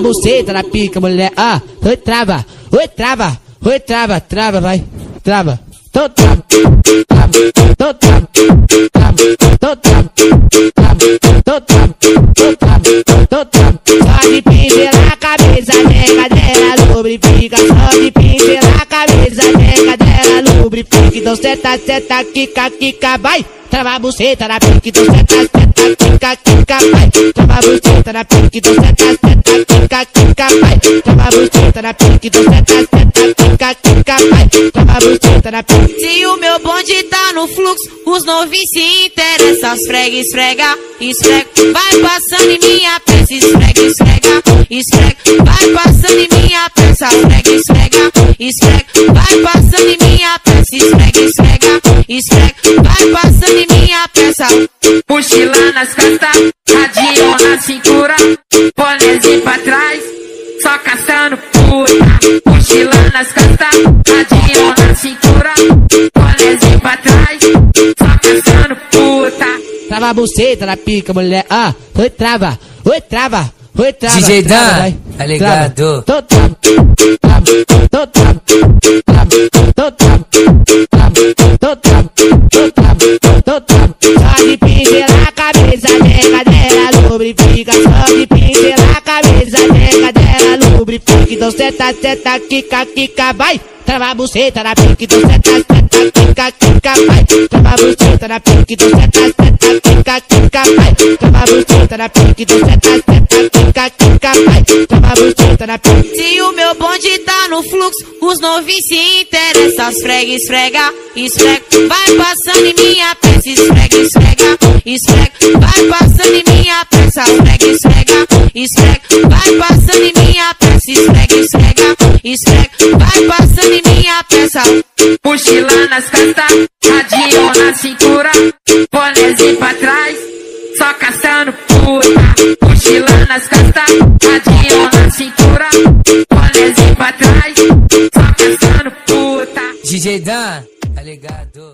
buceta na pica, mulher. Ah, oi, trava, oi, trava, oi, trava, trava, vai, trava. Tô trava, trava, tô trava, trava, tô trava, trava, tô trava, tô trava, tô trava. Só de pincelar a cabeça, nega dela lubrifica. Só de pincelar a cabeça, nega dela lubrifica. Então senta, senta, quica, quica, vai. Trava a buceta na pica, então senta, senta, quica, quica, vai. Trava a buceta na pica, então senta, senta, quica, quica, vai. Trava a buceta na pica, então senta, senta, quica, quica, vai. Trava a buceta na pica. Se o meu bonde tá no fluxo, os novinhos se interessam. Esfrega, esfrega, esfrega. Vai passando em minha peça, esfrega, esfrega, esfrega. Vai passando em minha peça, esfrega, esfrega, esfrega. Vai passando em minha peça, esfrega, esfrega, esfrega. Vai passando em minha peça. Mochila nas costas, radinho na cintura, bonezinho pra trás, só caçando puta. Mochila nas costas, radinho na cintura, bonezinho pra trás, só caçando puta. Trava a buceta na pica, mulher. Ah, oi, trava, oi, trava, oi, trava. DJ trava, Dan, vai, tá ligado? Tô trava, trava, tô trava, trava, tô trava, trava, tô trava, tô trava, tô trava. Só de pincelar a cabeça, nega dela lubrifica. Só de pincelar a cabeça, nega dela lubrifica. Então senta, senta, quica, quica, vai. Trava a buceta na pica, então senta, senta, quica, quica, vai. Trava a buceta na pica, então senta, senta, quica, quica, vai. Trava a buceta na pica, então senta, senta, quica, quica, vai. Trava a buceta na pica. Se o meu bonde tá no fluxo, os novinhos se interessam. Esfrega, esfrega, esfrega. Vai passando em minha peça, esfrega, esfrega, esfrega. Vai passando em minha peça, esfrega, esfrega, esfrega. Vai passando em minha peça, esfrega, esfrega, esfrega. Vai passando em minha peça. Mochila nas costas, radinho na cintura, bonezinho pra trás, só caçando puta. Mochila nas costas, radinho na cintura, bonezinho pra trás, só caçando puta. DJ Dan, tá ligado?